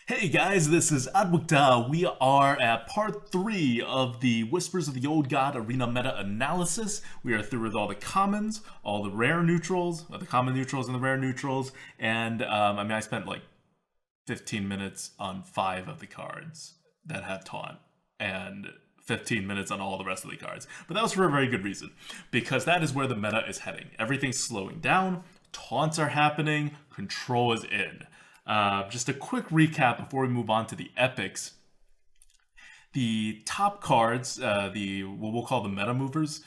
Hey guys, this is ADWCTA. We are at part 3 of the Whispers of the Old God Arena Meta Analysis. We are through with all the commons, all the rare neutrals, the common neutrals and the rare neutrals, and I spent like 15 minutes on 5 of the cards that have taunt, and 15 minutes on all the rest of the cards. But that was for a very good reason, because that is where the meta is heading. Everything's slowing down, taunts are happening, control is in. Just a quick recap before we move on to the epics. The top cards, the what we'll call the meta movers,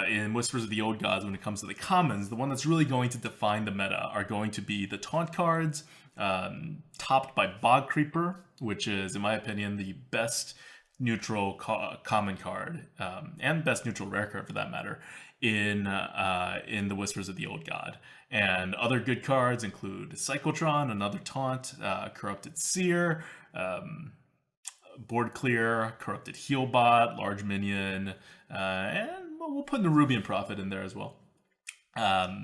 in Whispers of the Old Gods, when it comes to the commons, the one that's really going to define the meta are going to be the taunt cards, topped by Bog Creeper, which is, in my opinion, the best neutral common card, and best neutral rare card for that matter, in the Whispers of the Old God. And other good cards include Cyclotron, another taunt, Corrupted Seer, Board Clear, Corrupted Healbot, Large Minion, and we'll put Nerubian Prophet in there as well.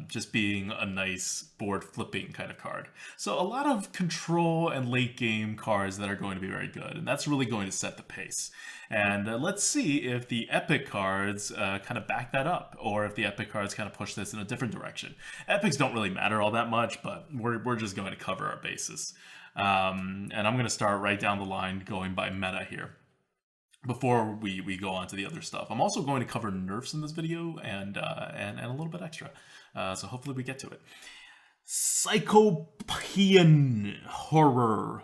Just being a nice board flipping kind of card. So a lot of control and late game cards that are going to be very good, and that's really going to set the pace. And let's see if the epic cards kind of back that up, or if the epic cards kind of push this in a different direction. Epics don't really matter all that much, but we're just going to cover our bases. And I'm going to start right down the line going by meta here before we go on to the other stuff. I'm also going to cover nerfs in this video and a little bit extra. So hopefully we get to it. Psychopian Horror.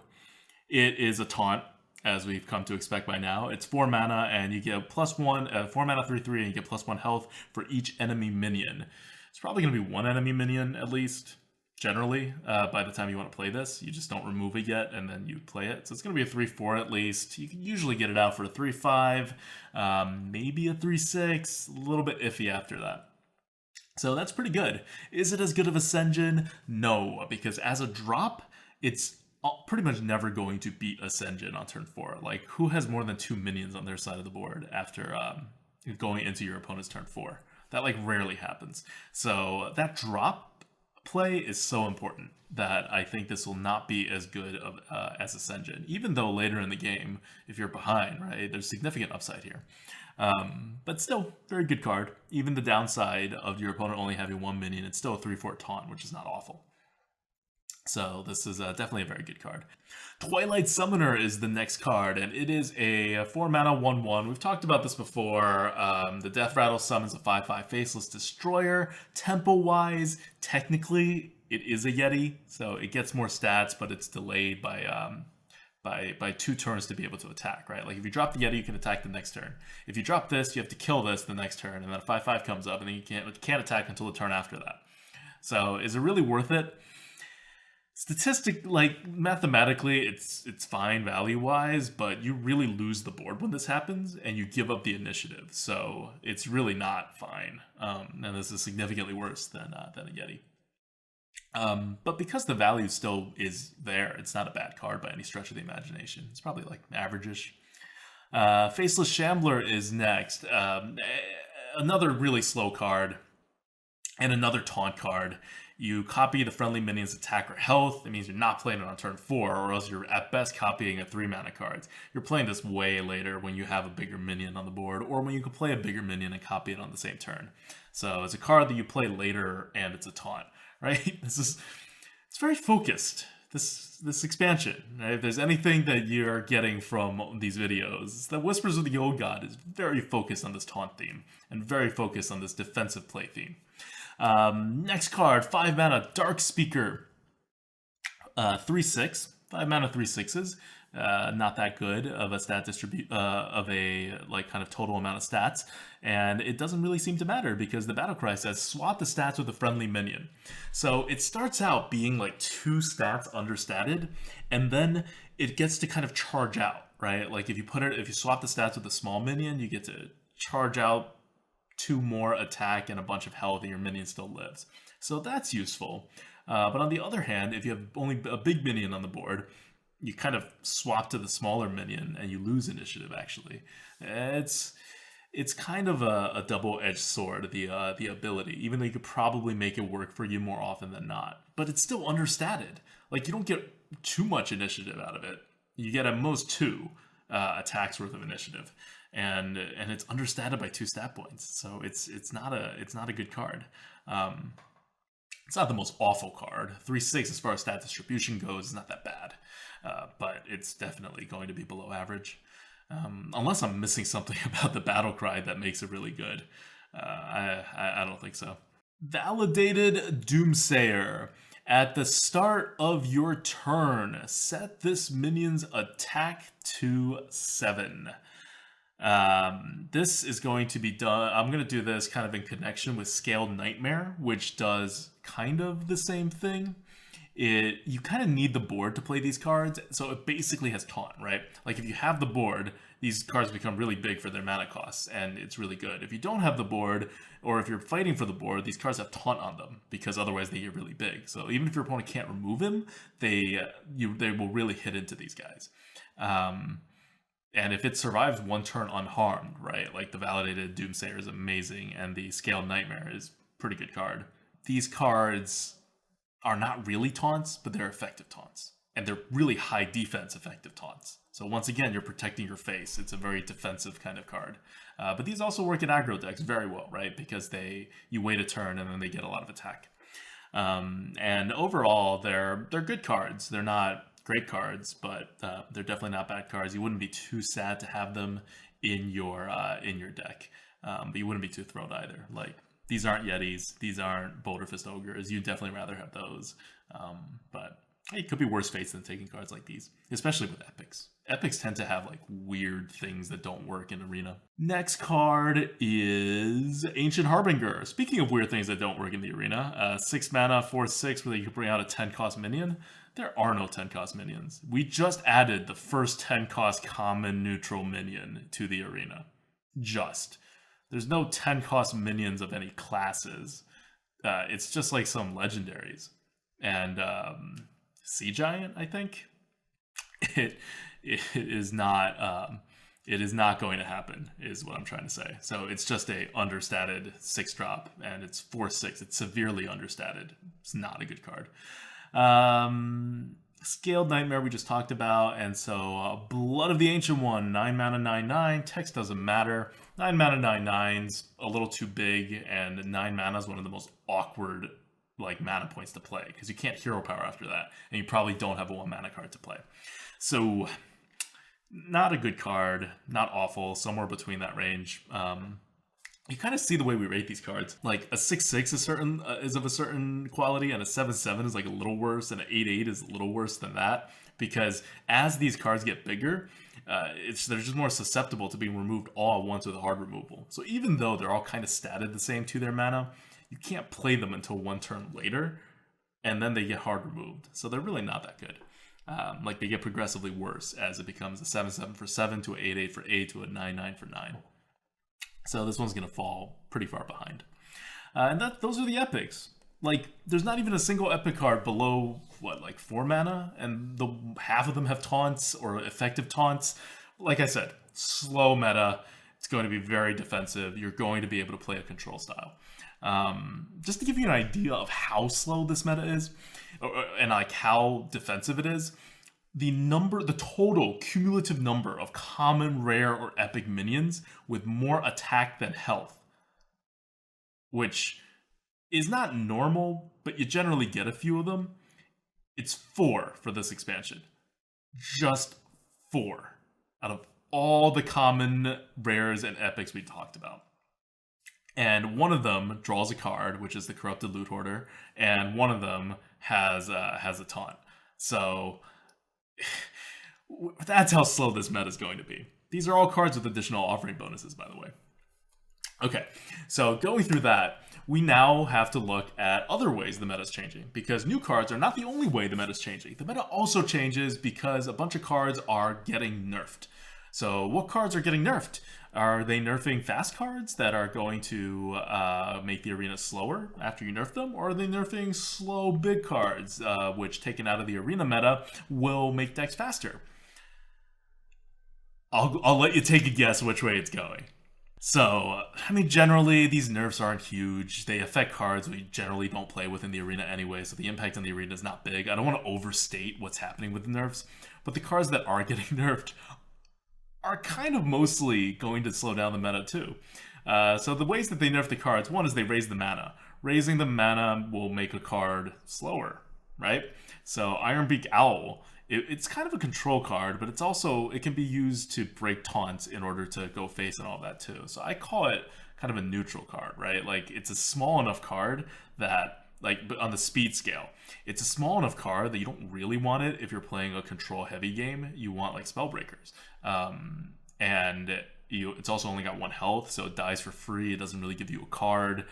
It is a taunt, as we've come to expect by now. It's 4 mana, and you get +1, 4 mana, 3/3, and you get +1 health for each enemy minion. It's probably going to be one enemy minion, at least, generally, by the time you want to play this. You just don't remove it yet, and then you play it. So it's going to be a 3/4 at least. You can usually get it out for a 3/5, maybe a 3/6, a little bit iffy after that. So that's pretty good. Is it as good of Ascension? No, because as a drop, it's pretty much never going to beat Ascension on turn 4. Like, who has more than 2 minions on their side of the board after going into your opponent's turn 4? That, like, rarely happens. So that drop play is so important that I think this will not be as good as Ascension, even though later in the game, if you're behind, right, there's significant upside here. But still, very good card. Even the downside of your opponent only having 1 minion, it's still a 3/4 taunt, which is not awful. So this is definitely a very good card. Twilight Summoner is the next card, and it is a 4 mana 1/1. We've talked about this before. The Death Rattle summons a 5/5 Faceless Destroyer. Tempo-wise, technically, it is a Yeti, so it gets more stats, but it's delayed by 2 turns to be able to attack, right? Like, if you drop the Yeti, you can attack the next turn. If you drop this, you have to kill this the next turn, and then a 5/5 comes up, and then you can't attack until the turn after that. So is it really worth it? Mathematically, it's fine value-wise, but you really lose the board when this happens, and you give up the initiative. So it's really not fine, and this is significantly worse than a Yeti. But because the value still is there, it's not a bad card by any stretch of the imagination. It's probably like average-ish. Faceless Shambler is next. Another really slow card, and another taunt card. You copy the friendly minion's attack or health. It means you're not playing it on turn 4, or else you're at best copying a 3 mana card. You're playing this way later when you have a bigger minion on the board, or when you can play a bigger minion and copy it on the same turn. So it's a card that you play later, and it's a taunt, right? It's very focused. This expansion, right? If there's anything that you're getting from these videos, the Whispers of the Old God is very focused on this taunt theme, and very focused on this defensive play theme. Next card, 5 mana Dark Speaker, 3/6, 5 mana 3/6s. Not that good of a stat of a kind of total amount of stats, and it doesn't really seem to matter because the battle cry says swap the stats with a friendly minion. So it starts out being like 2 stats understated, and then it gets to kind of charge out, right? Like if you swap the stats with a small minion, you get to charge out 2 more attack and a bunch of health, and your minion still lives. So that's useful. But on the other hand, if you have only a big minion on the board, you kind of swap to the smaller minion and you lose initiative, actually. It's kind of a double-edged sword, the ability, even though you could probably make it work for you more often than not. But it's still understated. Like, you don't get too much initiative out of it. You get at most 2 attacks worth of initiative, and it's understated by 2 stat points. So it's not a good card. It's not the most awful card. 3/6 as far as stat distribution goes is not that bad, but it's definitely going to be below average. Unless I'm missing something about the battle cry that makes it really good. I don't think so. Validated Doomsayer. At the start of your turn, set this minion's attack to 7. This is going to be done. I'm going to do this kind of in connection with Scaled Nightmare, which does kind of the same thing. You kind of need the board to play these cards, so it basically has taunt, right? Like if you have the board, these cards become really big for their mana costs, and it's really good. If you don't have the board, or if you're fighting for the board, these cards have taunt on them, because otherwise they get really big. So even if your opponent can't remove him, they will really hit into these guys. And if it survives one turn unharmed, right, like the Validated Doomsayer is amazing, and the Scaled Nightmare is a pretty good card. These cards are not really taunts, but they're effective taunts. And they're really high defense effective taunts. So once again, you're protecting your face. It's a very defensive kind of card. But these also work in aggro decks very well, right? Because you wait a turn and then they get a lot of attack. And overall, they're good cards. They're not great cards, but they're definitely not bad cards. You wouldn't be too sad to have them in your deck. But you wouldn't be too thrilled either. Like, these aren't Yetis. These aren't Boulder Fist Ogres. You'd definitely rather have those. But it could be worse fates than taking cards like these, especially with epics. Epics tend to have like weird things that don't work in Arena. Next card is Ancient Harbinger. Speaking of weird things that don't work in the Arena, 6 mana, 4/6, where you can bring out a 10-cost minion. There are no 10-cost minions. We just added the first 10-cost common neutral minion to the Arena. There's no 10-cost minions of any classes. It's just like some legendaries. And Sea Giant, I think. It is not going to happen, is what I'm trying to say. So it's just a understated 6-drop, and it's 4/6. It's severely understated. It's not a good card. Scaled Nightmare we just talked about, and so Blood of the Ancient One, 9 mana, 9/9. Text doesn't matter. 9 mana, 9/9's a little too big, and 9 mana is one of the most awkward mana points to play, because you can't hero power after that, and you probably don't have a 1 mana card to play. So not a good card, not awful, somewhere between that range. You kind of see the way we rate these cards. Like a 6/6 is of a certain quality, and a 7/7 is like a little worse, and an 8/8 is a little worse than that, because as these cards get bigger, they're just more susceptible to being removed all at once with a hard removal. So even though they're all kind of statted the same to their mana, you can't play them until 1 turn later, and then they get hard removed. So they're really not that good. They get progressively worse as it becomes a 7/7 for 7 to an 8/8 for 8 to a 9/9 for 9. So this one's going to fall pretty far behind. And those are the epics. There's not even a single epic card below, 4 mana? And half of them have taunts or effective taunts. Like I said, slow meta. It's going to be very defensive. You're going to be able to play a control style. Just to give you an idea of how slow this meta is, and how defensive it is, the total cumulative number of common, rare, or epic minions with more attack than health, which is not normal, but you generally get a few of them. It's 4 for this expansion. Just 4 out of all the common, rares, and epics we talked about. And one of them draws a card, which is the Corrupted Loot Hoarder, and one of them has a taunt. So that's how slow this meta is going to be. These are all cards with additional offering bonuses, by the way. Okay, so going through that, we now have to look at other ways the meta is changing, because new cards are not the only way the meta is changing. The meta also changes because a bunch of cards are getting nerfed. So what cards are getting nerfed? Are they nerfing fast cards that are going to make the arena slower after you nerf them? Or are they nerfing slow big cards, which taken out of the arena meta will make decks faster? I'll let you take a guess which way it's going. So, I mean, generally, these nerfs aren't huge. They affect cards we generally don't play with in the arena anyway, so the impact on the arena is not big. I don't want to overstate what's happening with the nerfs, but the cards that are getting nerfed are kind of mostly going to slow down the meta too. So the ways that they nerf the cards, one is they raise the mana. Raising the mana will make a card slower, right? So Ironbeak Owl, it's kind of a control card, but it can be used to break taunts in order to go face and all that too. So I call it kind of a neutral card, right? Like it's a small enough card that, like, but on the speed scale, it's a small enough card that you don't really want it if you're playing a control heavy game. You want like Spellbreakers, and it's also only got 1 health, so it dies for free. It doesn't really give you a card.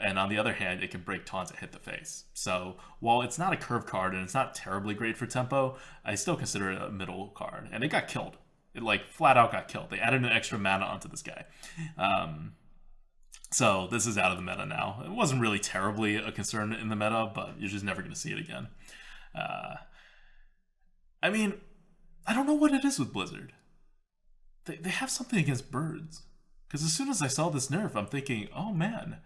And on the other hand, it can break taunts that hit the face. So while it's not a curve card and it's not terribly great for tempo, I still consider it a middle card. And it got killed. It like flat out got killed. They added an extra mana onto this guy. So this is out of the meta now. It wasn't really terribly a concern in the meta, but you're just never going to see it again. I mean, I don't know what it is with Blizzard. They have something against birds. Because as soon as I saw this nerf, I'm thinking, oh man,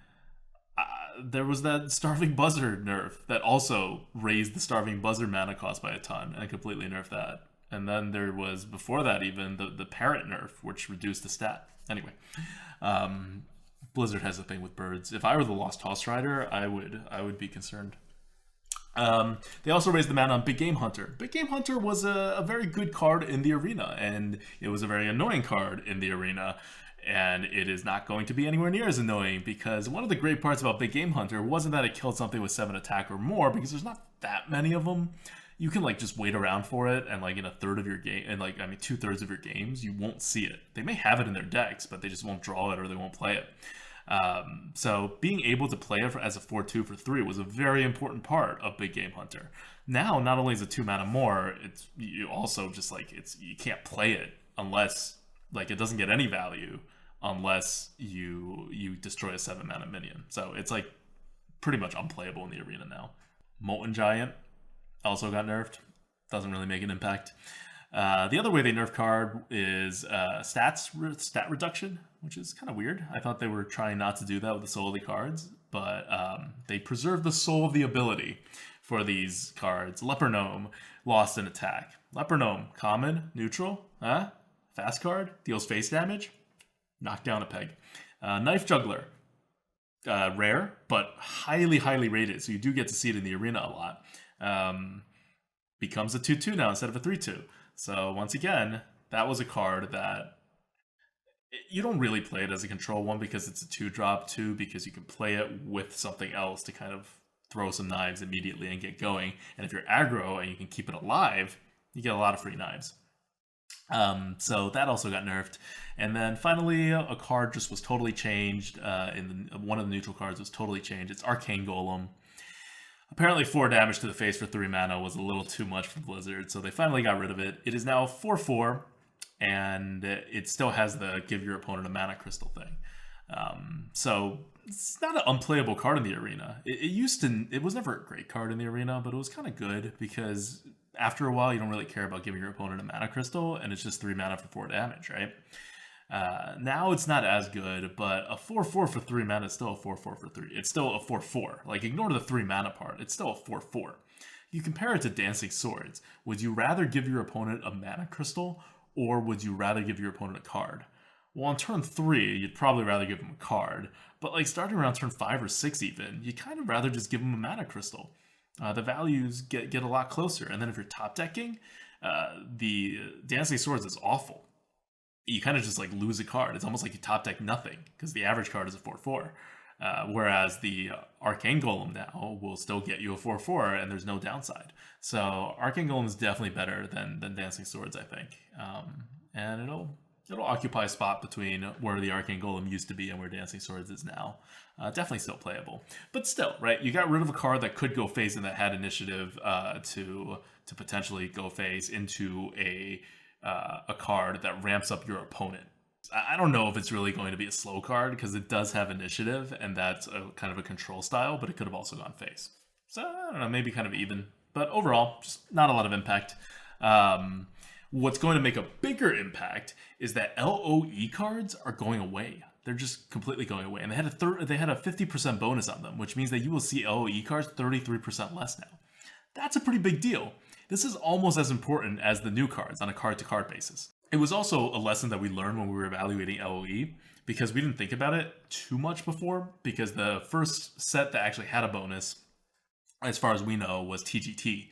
there was that Starving Buzzard nerf that also raised the Starving Buzzard mana cost by a ton and completely nerfed that. And then there was, before that even, the Parrot nerf, which reduced the stat. Anyway, Blizzard has a thing with birds. If I were the Lost House Rider, I would be concerned. They also raised the mana on Big Game Hunter. Big Game Hunter was a very good card in the arena, and it was a very annoying card in the arena, and it is not going to be anywhere near as annoying, because one of the great parts about Big Game Hunter wasn't that it killed something with 7 attack or more, because there's not that many of them. You can like just wait around for it, and like in a third of your game, and like, I mean 2/3 of your games, you won't see it. They may have it in their decks, but they just won't draw it or they won't play it. So being able to play it as a 4/2 for 3 was a very important part of Big Game Hunter. Now, not only is it 2 mana more, it's you also just like you can't play it unless like it doesn't get any value unless you destroy a 7 mana minion. So it's like pretty much unplayable in the arena now. Molten Giant also got nerfed. Doesn't really make an impact. The other way they nerf card is stat reduction, which is kind of weird. I thought they were trying not to do that with the soul of the cards, but they preserved the soul of the ability for these cards. Leper Gnome, lost in attack. Leper Gnome, common, neutral, fast card, deals face damage, knock down a peg. Knife Juggler, rare, but highly, highly rated, so you do get to see it in the arena a lot. Becomes a 2/2 now instead of a 3/2. So once again, that was a card that you don't really play it as a control one because it's a 2-drop, 2 because you can play it with something else to kind of throw some knives immediately and get going. And if you're aggro and you can keep it alive, you get a lot of free knives. So that also got nerfed. And then finally, a card just was totally changed. One of the neutral cards was totally changed. It's Arcane Golem. Apparently 4 damage to the face for 3 mana was a little too much for Blizzard, so they finally got rid of it. It is now 4/4, and it still has the give your opponent a mana crystal thing. So it's not an unplayable card in the arena. It was never a great card in the arena, but it was kind of good because after a while you don't really care about giving your opponent a mana crystal, and it's just 3 mana for 4 damage, right? Now it's not as good, but a 4/4 for 3 mana is still a 4/4 for 3. It's still a 4/4. Like, ignore the 3 mana part. It's still a 4/4. You compare it to Dancing Swords. Would you rather give your opponent a mana crystal, or would you rather give your opponent a card? Well, on turn 3, you'd probably rather give them a card. But like starting around turn 5 or 6 even, you'd kind of rather just give them a mana crystal. The values get a lot closer. And then if you're top decking, the Dancing Swords is awful. You kind of just like lose a card. It's almost like you top deck nothing because the average card is a 4/4. Whereas the Arcane Golem now will still get you a 4/4 and there's no downside. So Arcane Golem is definitely better than Dancing Swords, I think. And it'll occupy a spot between where the Arcane Golem used to be and where Dancing Swords is now. Definitely still playable. But still, right, you got rid of a card that could go face and that had initiative to potentially go face into a card that ramps up your opponent. I don't know if it's really going to be a slow card because it does have initiative and that's a kind of a control style, but it could have also gone face. So I don't know, maybe kind of even, but overall, just not a lot of impact. What's going to make a bigger impact is that LOE cards are going away. They're just completely going away. And they had a 50% bonus on them, which means that you will see LOE cards 33% less now. That's a pretty big deal. This is almost as important as the new cards on a card-to-card basis. It was also a lesson that we learned when we were evaluating LOE, because we didn't think about it too much before, because the first set that actually had a bonus, as far as we know, was TGT.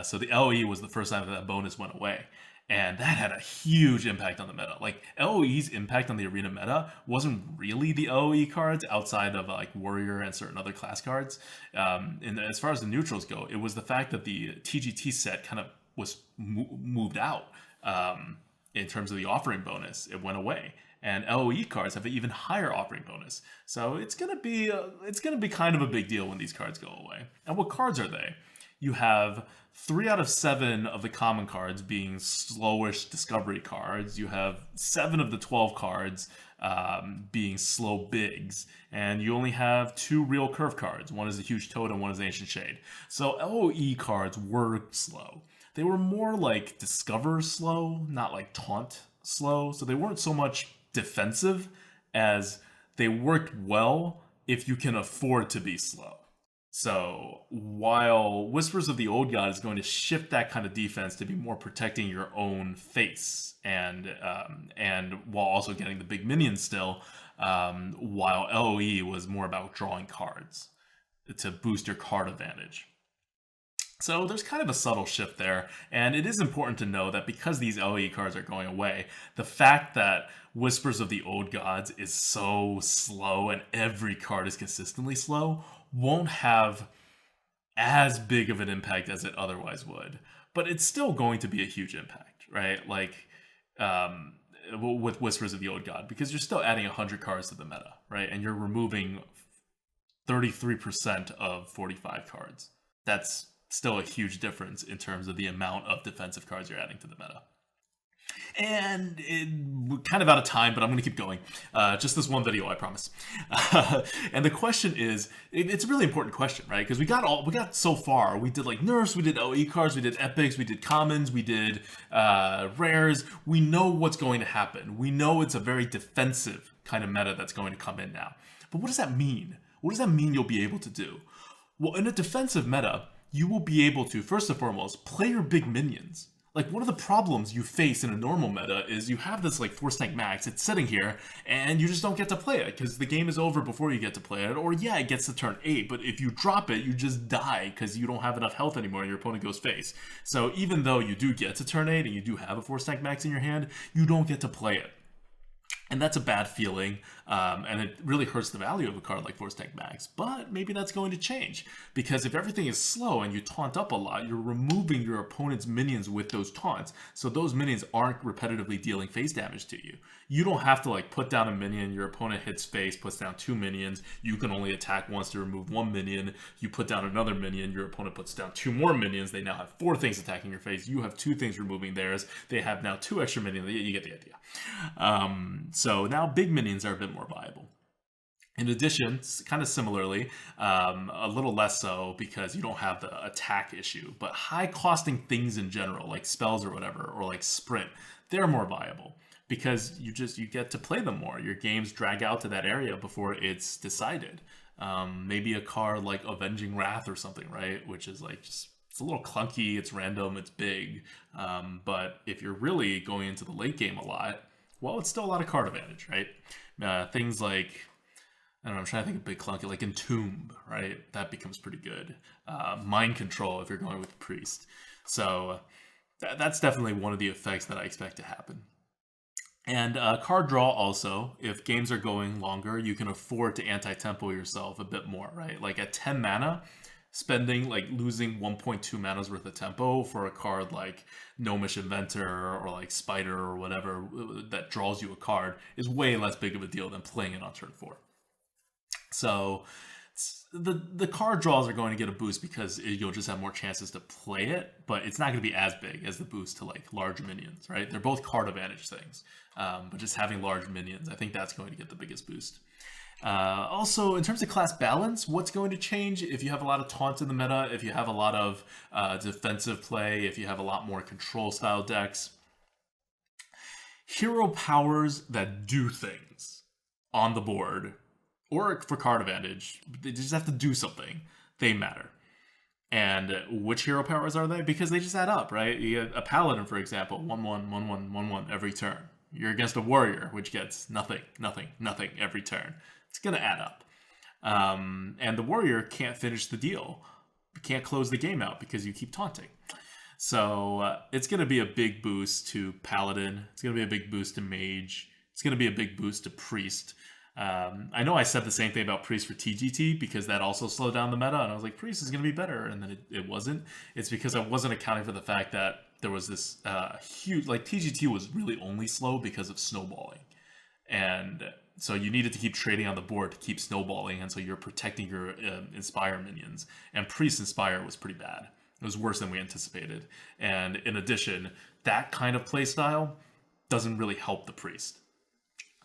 So the LOE was the first time that bonus went away. And that had a huge impact on the meta. Like, LOE's impact on the arena meta wasn't really the LOE cards outside of like Warrior and certain other class cards. And as far as the neutrals go, it was the fact that the TGT set kind of was moved out in terms of the offering bonus. It went away. And LOE cards have an even higher offering bonus. So it's gonna be kind of a big deal when these cards go away. And what cards are they? You have 3 out of 7 of the common cards being slowish discovery cards. You have 7 of the 12 cards being slow bigs. And you only have 2 real curve cards. One is a huge toad and one is an ancient shade. So LOE cards were slow. They were more like discover slow, not like taunt slow. So they weren't so much defensive as they worked well if you can afford to be slow. So while Whispers of the Old God is going to shift that kind of defense to be more protecting your own face, and while also getting the big minions still, while LOE was more about drawing cards to boost your card advantage. So there's kind of a subtle shift there, and it is important to know that because these LOE cards are going away, the fact that Whispers of the Old Gods is so slow and every card is consistently slow won't have as big of an impact as it otherwise would. But it's still going to be a huge impact, right? Like, with Whispers of the Old God, because you're still adding 100 cards to the meta, right? And you're removing 33% of 45 cards. That's still a huge difference in terms of the amount of defensive cards you're adding to the meta. And we're kind of out of time, but I'm going to keep going. Just this one video, I promise. And the question is, it's a really important question, right? Because we got so far. We did like nerfs, we did LE cards, we did epics, we did commons, we did rares. We know what's going to happen. We know it's a very defensive kind of meta that's going to come in now. But what does that mean? What does that mean you'll be able to do? Well, in a defensive meta, you will be able to, first and foremost, play your big minions. Like, one of the problems you face in a normal meta is you have this, like, 4-stack max, it's sitting here, and you just don't get to play it, because the game is over before you get to play it, or yeah, it gets to turn 8, but if you drop it, you just die, because you don't have enough health anymore, and your opponent goes face. So even though you do get to turn 8, and you do have a 4-stack max in your hand, you don't get to play it. And that's a bad feeling, and it really hurts the value of a card like 4-stack max. But maybe that's going to change, because if everything is slow and you taunt up a lot, you're removing your opponent's minions with those taunts. So those minions aren't repetitively dealing face damage to you. You don't have to like put down a minion, your opponent hits face, puts down 2 minions, you can only attack once to remove 1 minion, you put down another minion, your opponent puts down 2 more minions, they now have 4 things attacking your face, you have 2 things removing theirs, they have now 2 extra minions, you get the idea. So now big minions are a bit more viable. In addition, kind of similarly, a little less so because you don't have the attack issue, but high costing things in general, like spells or whatever, or like sprint, they're more viable because you get to play them more. Your games drag out to that area before it's decided. Maybe a card like Avenging Wrath or something, right? Which is like just, it's a little clunky, it's random, it's big. But if you're really going into the late game a lot, well, it's still a lot of card advantage, right? Things like, I don't know, I'm trying to think of big clunky, like Entomb, right? That becomes pretty good. Mind Control if you're going with Priest. So that's definitely one of the effects that I expect to happen. And card draw also, if games are going longer, you can afford to anti-tempo yourself a bit more, right? Like at 10 mana, losing 1.2 mana's worth of tempo for a card like Gnomish Inventor or like Spider or whatever that draws you a card is way less big of a deal than playing it on turn 4. So the card draws are going to get a boost because you'll just have more chances to play it, but it's not going to be as big as the boost to like large minions, right? They're both card advantage things, but just having large minions, I think that's going to get the biggest boost. Also, in terms of class balance, what's going to change if you have a lot of taunts in the meta, if you have a lot of defensive play, if you have a lot more control style decks? hero powers that do things on the board or for card advantage, they just have to do something. They matter. And which hero powers are they? Because they just add up, right? You get a paladin, for example, 1/1, 1/1, 1/1 every turn. You're against a warrior, which gets nothing, nothing, nothing every turn. It's going to add up. And the warrior can't finish the deal, can't close the game out because you keep taunting. So it's going to be a big boost to paladin. It's going to be a big boost to mage. It's going to be a big boost to priest. I know I said the same thing about priest for TGT because that also slowed down the meta, and I was like, priest is going to be better, and then it wasn't. It's because I wasn't accounting for the fact that there was this huge, like TGT was really only slow because of snowballing, and so you needed to keep trading on the board to keep snowballing, and so you're protecting your Inspire minions, and priest Inspire was pretty bad. It was worse than we anticipated, and in addition, that kind of playstyle doesn't really help the priest.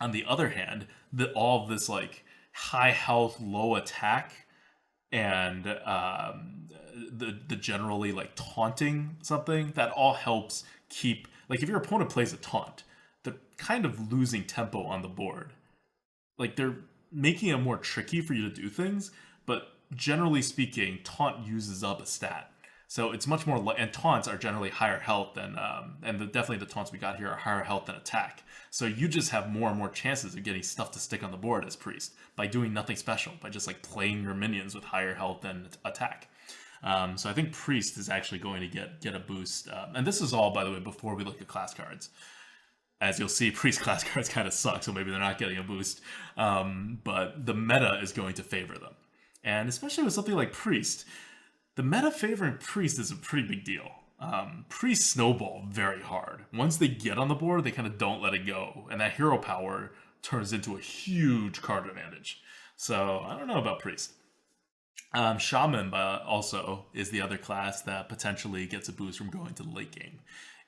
On the other hand, all of this like high health, low attack, and the generally like taunting something, that all helps keep, like if your opponent plays a taunt, they're kind of losing tempo on the board. Like they're making it more tricky for you to do things, but generally speaking, taunt uses up a stat. So it's much more, and taunts are generally higher health than, definitely the taunts we got here are higher health than attack. So you just have more and more chances of getting stuff to stick on the board as priest by doing nothing special, by just like playing your minions with higher health than attack. So I think priest is actually going to get a boost. And this is all, by the way, before we look at class cards. As you'll see, priest class cards kind of suck, so maybe they're not getting a boost. But the meta is going to favor them. And especially with something like priest, the meta favoring priest is a pretty big deal. Priest snowball very hard. Once they get on the board, they kind of don't let it go. And that hero power turns into a huge card advantage. So I don't know about priest. Shaman also is the other class that potentially gets a boost from going to the late game.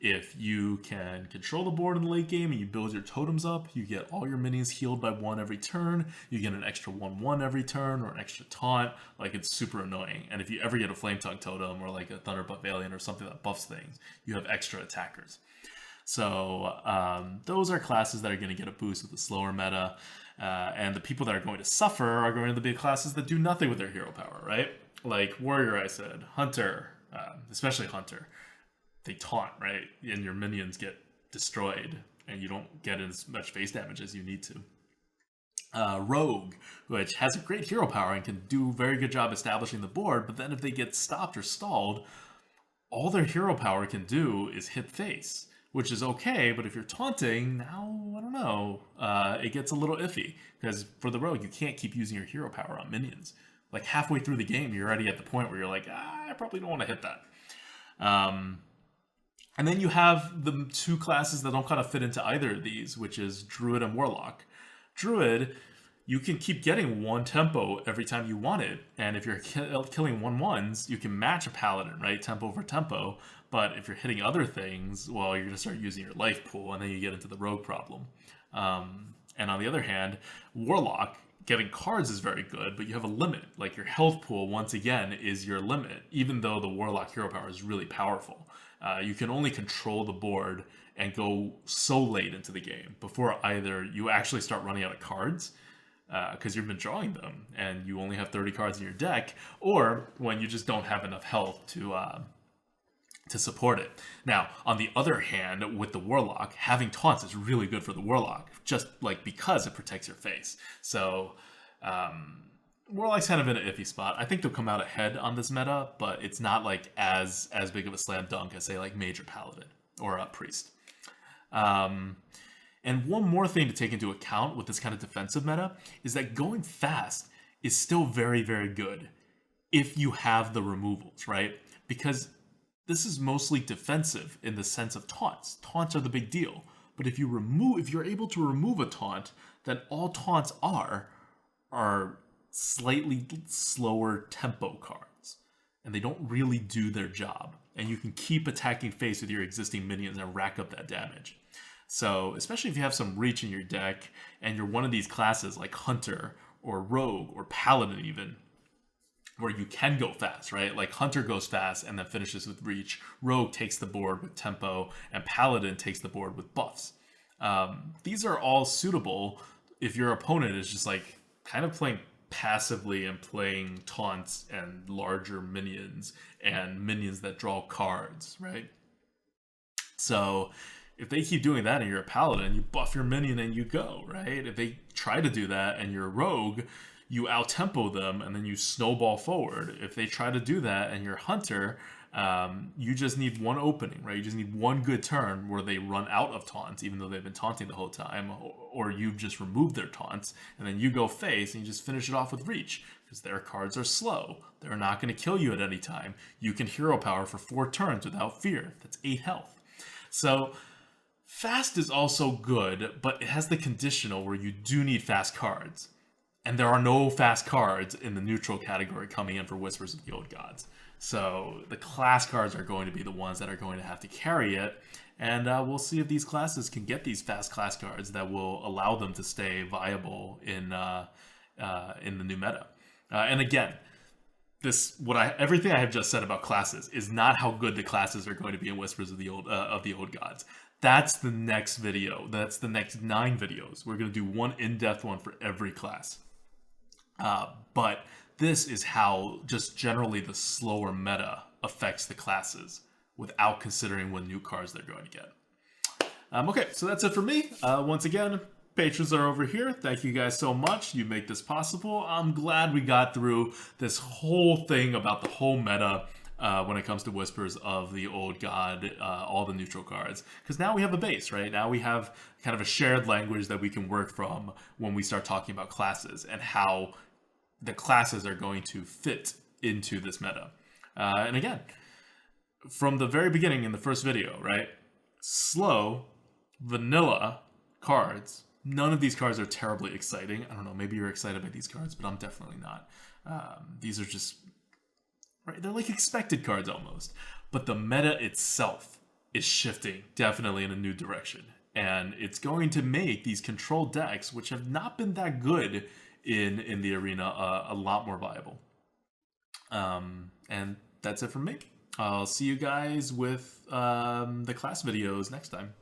If you can control the board in the late game and you build your totems up, you get all your minions healed by 1 every turn. You get an extra 1/1 every turn or an extra taunt. Like, it's super annoying. And if you ever get a Flame Tongue totem or like a Thunderbuff Alien or something that buffs things, you have extra attackers. So those are classes that are going to get a boost with the slower meta. And the people that are going to suffer are going to be classes that do nothing with their hero power, right? Like Warrior, I said, Hunter, especially Hunter. They taunt, right? And your minions get destroyed, and you don't get as much face damage as you need to. Rogue, which has a great hero power and can do a very good job establishing the board, but then if they get stopped or stalled, all their hero power can do is hit face, which is okay, but if you're taunting, now, I don't know, it gets a little iffy, because for the Rogue, you can't keep using your hero power on minions. Like, halfway through the game, you're already at the point where you're like, I probably don't want to hit that. And then you have the two classes that don't kind of fit into either of these, which is Druid and Warlock. Druid, you can keep getting 1 tempo every time you want it, and if you're killing 1/1s, you can match a Paladin, right? Tempo for tempo, but if you're hitting other things, well, you're going to start using your life pool, and then you get into the Rogue problem. And on the other hand, Warlock, getting cards is very good, but you have a limit. Like, your health pool, once again, is your limit, even though the Warlock hero power is really powerful. You can only control the board and go so late into the game before either you actually start running out of cards, because you've been drawing them and you only have 30 cards in your deck, or when you just don't have enough health to support it. Now, on the other hand, with the Warlock, having taunts is really good for the Warlock, just like because it protects your face. So Warlock's kind of in an iffy spot. I think they'll come out ahead on this meta, but it's not like as big of a slam dunk as, say, like Major Paladin or a Priest. And one more thing to take into account with this kind of defensive meta is that going fast is still very, very good if you have the removals, right? Because this is mostly defensive in the sense of taunts. Taunts are the big deal. But if you're able to remove a taunt, then all taunts are slightly slower tempo cards, and they don't really do their job, and you can keep attacking face with your existing minions and rack up that damage. So especially if you have some reach in your deck and you're one of these classes like Hunter or Rogue or Paladin even, where you can go fast, right? Like Hunter goes fast and then finishes with reach, Rogue takes the board with tempo, and Paladin takes the board with buffs. These are all suitable if your opponent is just like kind of playing passively and playing taunts and larger minions and minions that draw cards, right? So if they keep doing that and you're a paladin, you buff your minion and you go, right? If they try to do that and you're a rogue, you out-tempo them and then you snowball forward. If they try to do that and you're a hunter, you just need one opening, right? You just need one good turn where they run out of taunts, even though they've been taunting the whole time, or you've just removed their taunts, and then you go face and you just finish it off with reach, because their cards are slow. They're not going to kill you at any time. You can hero power for 4 turns without fear. That's 8 health. So fast is also good, but it has the conditional where you do need fast cards. And there are no fast cards in the neutral category coming in for Whispers of the Old Gods. So the class cards are going to be the ones that are going to have to carry it. And we'll see if these classes can get these fast class cards that will allow them to stay viable in the new meta. And again, everything I have just said about classes is not how good the classes are going to be in Whispers of the Old Gods. That's the next video. That's the next 9 videos. We're going to do one in-depth one for every class. But this is how just generally the slower meta affects the classes without considering what new cards they're going to get. Okay, so that's it for me. Once again, patrons are over here. Thank you guys so much. You make this possible. I'm glad we got through this whole thing about the whole meta when it comes to Whispers of the Old God, all the neutral cards. Because now we have a base, right? Now we have kind of a shared language that we can work from when we start talking about classes and how the classes are going to fit into this meta. And again, from the very beginning in the first video, right? Slow, vanilla cards. None of these cards are terribly exciting. I don't know, maybe you're excited by these cards, but I'm definitely not. These are just, right? They're like expected cards almost. But the meta itself is shifting definitely in a new direction. And it's going to make these control decks, which have not been that good in the arena, a lot more viable. And that's it from me. I'll see you guys with the class videos next time.